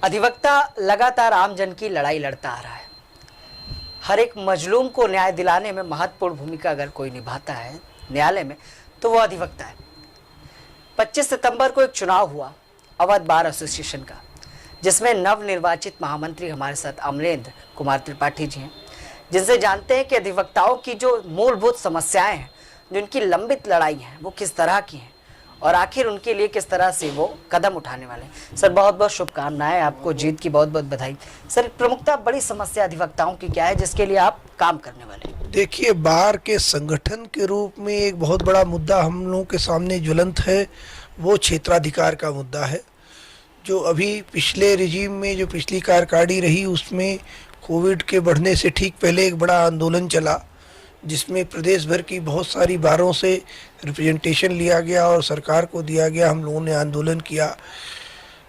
अधिवक्ता लगातार आमजन की लड़ाई लड़ता आ रहा है। हर एक मजलूम को न्याय दिलाने में महत्वपूर्ण भूमिका अगर कोई निभाता है न्यायालय में, तो वो अधिवक्ता है। 25 सितंबर को एक चुनाव हुआ अवध बार एसोसिएशन का, जिसमें नवनिर्वाचित महामंत्री हमारे साथ अमरेंद्र कुमार त्रिपाठी जी हैं, जिनसे जानते हैं कि अधिवक्ताओं की जो मूलभूत समस्याएं हैं, जो इनकी लंबित लड़ाई है, वो किस तरह की हैं और आखिर उनके लिए किस तरह से वो कदम उठाने वाले हैं। सर, बहुत बहुत शुभकामनाएं, आपको जीत की बहुत बहुत बधाई। सर, प्रमुखता बड़ी समस्या अधिवक्ताओं की क्या है जिसके लिए आप काम करने वाले हैं? देखिए, बार के संगठन के रूप में एक बहुत बड़ा मुद्दा हम लोगों के सामने ज्वलंत है, वो क्षेत्राधिकार का मुद्दा है। जो अभी पिछले रिजीम में जो पिछली कार्यकारिणी रही, उसमें कोविड के बढ़ने से ठीक पहले एक बड़ा आंदोलन चला, जिसमें प्रदेश भर की बहुत सारी बारों से रिप्रेजेंटेशन लिया गया और सरकार को दिया गया। हम लोगों ने आंदोलन किया,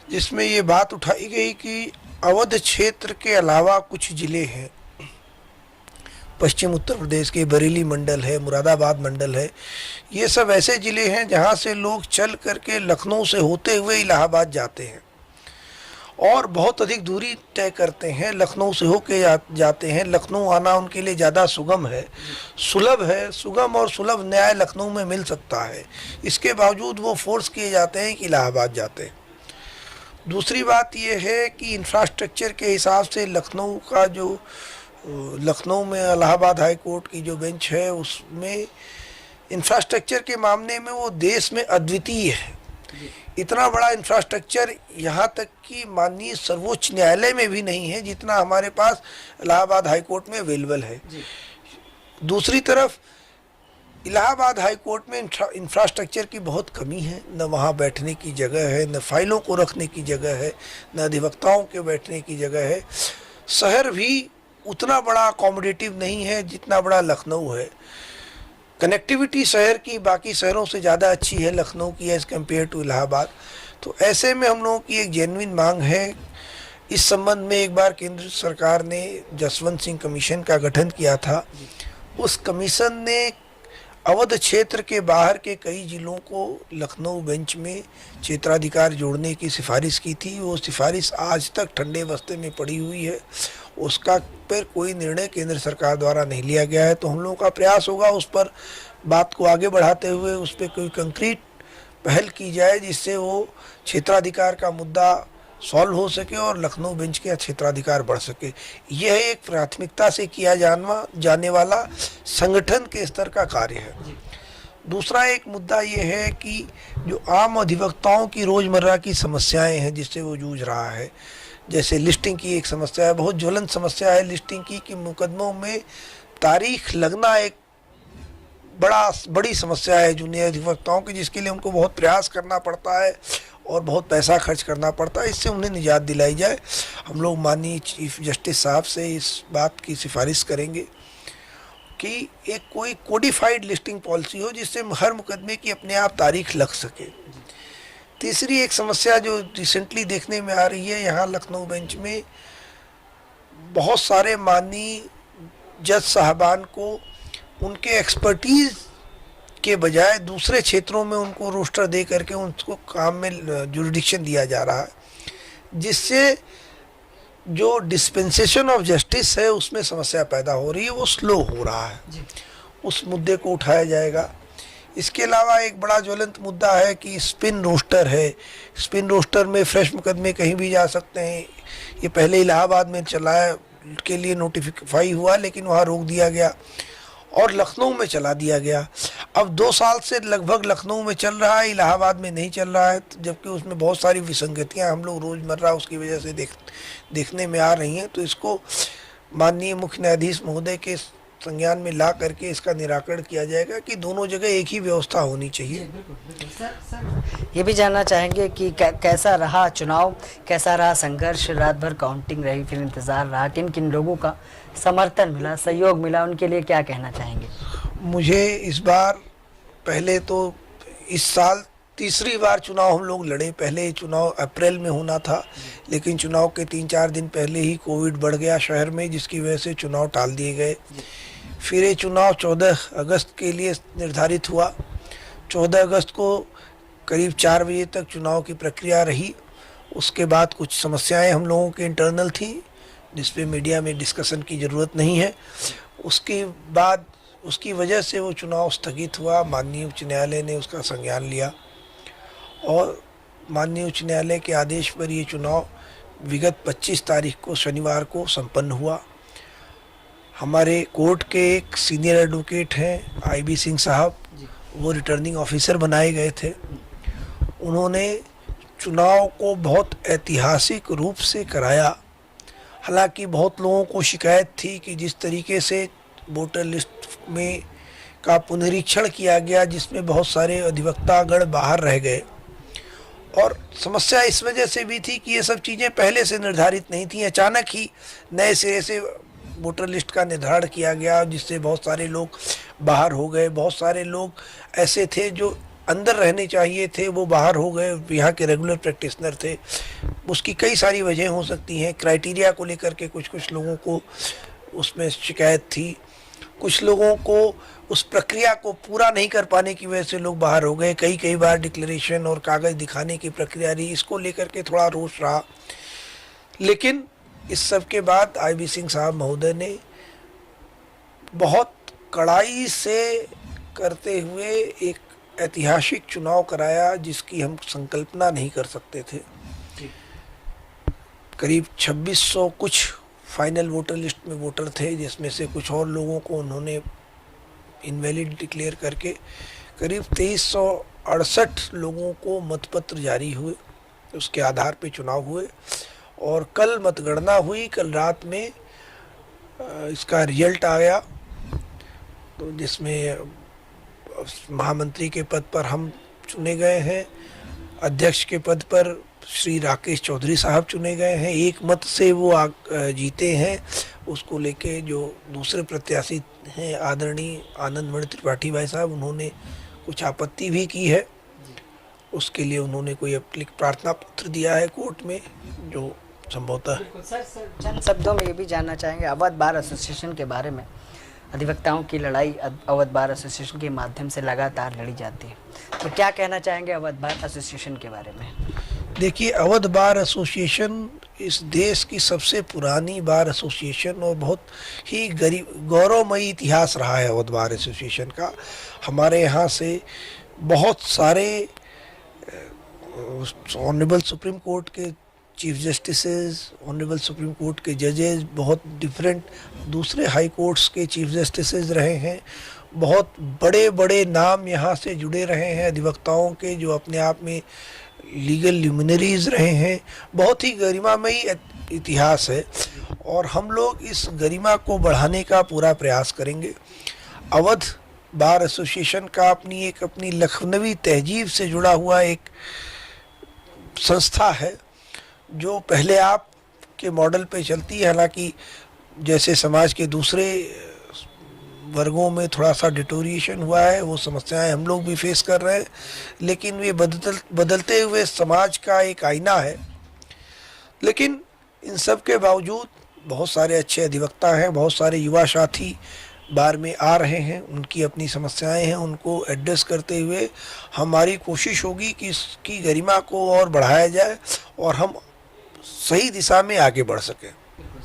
जिसमें ये बात उठाई गई कि अवध क्षेत्र के अलावा कुछ ज़िले हैं, पश्चिम उत्तर प्रदेश के बरेली मंडल है, मुरादाबाद मंडल है, ये सब ऐसे ज़िले हैं जहाँ से लोग चल करके लखनऊ से होते हुए इलाहाबाद जाते हैं और बहुत अधिक दूरी तय करते हैं, लखनऊ से होके जाते हैं। लखनऊ आना उनके लिए ज़्यादा सुगम है, सुलभ है। सुगम और सुलभ न्याय लखनऊ में मिल सकता है, इसके बावजूद वो फोर्स किए जाते हैं कि इलाहाबाद जाते हैं। दूसरी बात ये है कि इंफ्रास्ट्रक्चर के हिसाब से लखनऊ का जो लखनऊ में इलाहाबाद हाई कोर्ट की जो बेंच है, उसमें इंफ्रास्ट्रक्चर के मामले में वो देश में अद्वितीय है। इतना बड़ा इंफ्रास्ट्रक्चर यहाँ तक कि माननीय सर्वोच्च न्यायालय में भी नहीं है जितना हमारे पास इलाहाबाद हाई कोर्ट में अवेलेबल है। दूसरी तरफ इलाहाबाद हाई कोर्ट में इंफ्रास्ट्रक्चर की बहुत कमी है, न वहाँ बैठने की जगह है, न फाइलों को रखने की जगह है, न अधिवक्ताओं के बैठने की जगह है। शहर भी उतना बड़ा अकोमोडेटिव नहीं है जितना बड़ा लखनऊ है। कनेक्टिविटी शहर की बाकी शहरों से ज़्यादा अच्छी है लखनऊ की एज़ कम्पेयर टू इलाहाबाद। तो ऐसे में हम लोगों की एक जेन्युइन मांग है। इस संबंध में एक बार केंद्र सरकार ने जसवंत सिंह कमीशन का गठन किया था। उस कमीशन ने अवध क्षेत्र के बाहर के कई ज़िलों को लखनऊ बेंच में क्षेत्राधिकार जोड़ने की सिफारिश की थी। वो सिफारिश आज तक ठंडे बस्ते में पड़ी हुई है, उसका पर कोई निर्णय केंद्र सरकार द्वारा नहीं लिया गया है। तो हम लोगों का प्रयास होगा उस पर बात को आगे बढ़ाते हुए उस पर कोई कंक्रीट पहल की जाए, जिससे वो क्षेत्राधिकार का मुद्दा सॉल्व हो सके और लखनऊ बेंच के क्षेत्राधिकार बढ़ सके। यह एक प्राथमिकता से किया जाने वाला संगठन के स्तर का कार्य है। दूसरा एक मुद्दा ये है कि जो आम अधिवक्ताओं की रोज़मर्रा की समस्याएं हैं जिससे वो जूझ रहा है, जैसे लिस्टिंग की एक समस्या है, बहुत ज्वलंत समस्या है लिस्टिंग की, कि मुकदमों में तारीख लगना एक बड़ी समस्या है जूनियर अधिवक्ताओं की, जिसके लिए उनको बहुत प्रयास करना पड़ता है और बहुत पैसा खर्च करना पड़ता है। इससे उन्हें निजात दिलाई जाए। हम लोग माननीय चीफ जस्टिस साहब से इस बात की सिफारिश करेंगे कि एक कोई कोडिफाइड लिस्टिंग पॉलिसी हो जिससे हर मुकदमे की अपने आप तारीख लग सके। तीसरी एक समस्या जो रिसेंटली देखने में आ रही है, यहाँ लखनऊ बेंच में बहुत सारे माननीय जज साहबान को उनके एक्सपर्टीज़ के बजाय दूसरे क्षेत्रों में उनको रोस्टर दे करके उनको काम में जुरिडिक्शन दिया जा रहा है, जिससे जो डिस्पेंसेशन ऑफ जस्टिस है उसमें समस्या पैदा हो रही है, वो स्लो हो रहा है। उस मुद्दे को उठाया जाएगा। इसके अलावा एक बड़ा ज्वलंत मुद्दा है कि स्पिन रोस्टर है। स्पिन रोस्टर में फ्रेश मुकदमे कहीं भी जा सकते हैं। ये पहले इलाहाबाद में चलाया के लिए नोटिफाई हुआ, लेकिन वहाँ रोक दिया गया और लखनऊ में चला दिया गया। अब 2 साल से लगभग लखनऊ में चल रहा है, इलाहाबाद में नहीं चल रहा है, जबकि उसमें बहुत सारी विसंगतियां हम लोग रोज़मर्रा उसकी वजह से देखने में आ रही हैं। तो इसको माननीय मुख्य न्यायाधीश महोदय के संज्ञान में ला करके इसका निराकरण किया जाएगा कि दोनों जगह एक ही व्यवस्था होनी चाहिए। सर, ये भी जानना चाहेंगे कि कैसा रहा चुनाव, कैसा रहा संघर्ष, रात भर काउंटिंग रही, फिर इंतज़ार रहा, किन किन लोगों का समर्थन मिला, सहयोग मिला, उनके लिए क्या कहना चाहेंगे? मुझे इस बार, पहले तो इस साल तीसरी बार चुनाव हम लोग लड़े। पहले चुनाव अप्रैल में होना था, लेकिन चुनाव के 3-4 दिन पहले ही कोविड बढ़ गया शहर में, जिसकी वजह से चुनाव टाल दिए गए। फिर ये चुनाव 14 अगस्त के लिए निर्धारित हुआ। 14 अगस्त को करीब 4 बजे तक चुनाव की प्रक्रिया रही। उसके बाद कुछ समस्याएं हम लोगों के इंटरनल थी जिस पे मीडिया में डिस्कशन की ज़रूरत नहीं है। उसके बाद उसकी वजह से वो चुनाव स्थगित हुआ। माननीय उच्च न्यायालय ने उसका संज्ञान लिया और माननीय उच्च न्यायालय के आदेश पर ये चुनाव विगत 25 तारीख को शनिवार को संपन्न हुआ। हमारे कोर्ट के एक सीनियर एडवोकेट हैं IB सिंह साहब, वो रिटर्निंग ऑफिसर बनाए गए थे। उन्होंने चुनाव को बहुत ऐतिहासिक रूप से कराया। हालांकि बहुत लोगों को शिकायत थी कि जिस तरीके से वोटर लिस्ट में का पुनरीक्षण किया गया, जिसमें बहुत सारे अधिवक्तागण बाहर रह गए, और समस्या इस वजह से भी थी कि ये सब चीज़ें पहले से निर्धारित नहीं थी। अचानक ही नए सिरे से वोटर लिस्ट का निर्धारण किया गया, जिससे बहुत सारे लोग बाहर हो गए। बहुत सारे लोग ऐसे थे जो अंदर रहने चाहिए थे, वो बाहर हो गए, यहाँ के रेगुलर प्रैक्टिशनर थे। उसकी कई सारी वजह हो सकती हैं। क्राइटेरिया को लेकर के कुछ लोगों को उसमें शिकायत थी। कुछ लोगों को उस प्रक्रिया को पूरा नहीं कर पाने की वजह से लोग बाहर हो गए। कई बार डिक्लेरेशन और कागज़ दिखाने की प्रक्रिया रही, इसको लेकर के थोड़ा रोष रहा। लेकिन इस सब के बाद IB सिंह साहब महोदय ने बहुत कड़ाई से करते हुए एक ऐतिहासिक चुनाव कराया जिसकी हम संकल्पना नहीं कर सकते थे। करीब 2600 कुछ फाइनल वोटर लिस्ट में वोटर थे, जिसमें से कुछ और लोगों को उन्होंने इनवैलिड डिक्लेयर करके करीब 2368 लोगों को मतपत्र जारी हुए। उसके आधार पे चुनाव हुए और कल मतगणना हुई। कल रात में इसका रिजल्ट आया, तो जिसमें महामंत्री के पद पर हम चुने गए हैं। अध्यक्ष के पद पर श्री राकेश चौधरी साहब चुने गए हैं। एक मत से वो जीते हैं। उसको लेके जो दूसरे प्रत्याशी हैं आदरणीय आनंद मणि त्रिपाठी भाई साहब, उन्होंने कुछ आपत्ति भी की है। उसके लिए उन्होंने कोई प्रार्थना पत्र दिया है कोर्ट में, जो संभवतः। सर चंद शब्दों में ये भी जानना चाहेंगे, अवध बार एसोसिएशन के बारे में। अधिवक्ताओं की लड़ाई अवध बार एसोसिएशन के माध्यम से लगातार लड़ी जाती है, तो क्या कहना चाहेंगे अवध बार एसोसिएशन के बारे में? देखिए, अवध बार एसोसिएशन इस देश की सबसे पुरानी बार एसोसिएशन और बहुत ही गौरवमयी इतिहास रहा है अवध बार एसोसिएशन का। हमारे यहाँ से बहुत सारे ऑनरेबल सुप्रीम कोर्ट के chief justices, honourable supreme court के जजेस, बहुत डिफरेंट दूसरे हाई कोर्ट्स के चीफ जस्टिसेस रहे हैं। बहुत बड़े बड़े नाम यहाँ से जुड़े रहे हैं अधिवक्ताओं के, जो अपने आप में लीगल ल्यूमिनरीज रहे हैं। बहुत ही गरिमामयी इतिहास है और हम लोग इस गरिमा को बढ़ाने का पूरा प्रयास करेंगे। अवध बार एसोसिएशन का अपनी लखनवी तहजीब से जुड़ा हुआ एक संस्था है, जो पहले आप के मॉडल पे चलती है। हालांकि जैसे समाज के दूसरे वर्गों में थोड़ा सा डिटोरिएशन हुआ है, वो समस्याएं हम लोग भी फेस कर रहे हैं, लेकिन वे बदलते हुए समाज का एक आईना है। लेकिन इन सब के बावजूद बहुत सारे अच्छे अधिवक्ता हैं, बहुत सारे युवा साथी बार में आ रहे हैं। उनकी अपनी समस्याएं हैं, उनको एड्रेस करते हुए हमारी कोशिश होगी कि इसकी गरिमा को और बढ़ाया जाए और हम सही दिशा में आगे बढ़ सकें।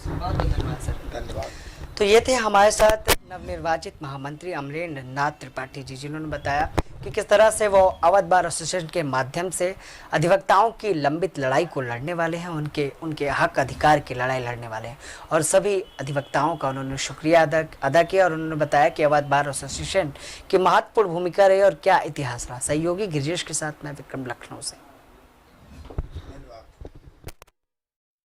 धन्यवाद। तो ये थे हमारे साथ नवनिर्वाचित महामंत्री अमरेंद्र नाथ त्रिपाठी जी, जिन्होंने बताया कि किस तरह से वो अवध बार एसोसिएशन के माध्यम से अधिवक्ताओं की लंबित लड़ाई को लड़ने वाले हैं, उनके हक अधिकार की लड़ाई लड़ने वाले हैं। और सभी अधिवक्ताओं का उन्होंने शुक्रिया अदा किया और उन्होंने बताया कि अवध बार एसोसिएशन की महत्वपूर्ण भूमिका रही और क्या इतिहास रहा। सहयोगी गिरिजेश के साथ मैं विक्रम, लखनऊ से।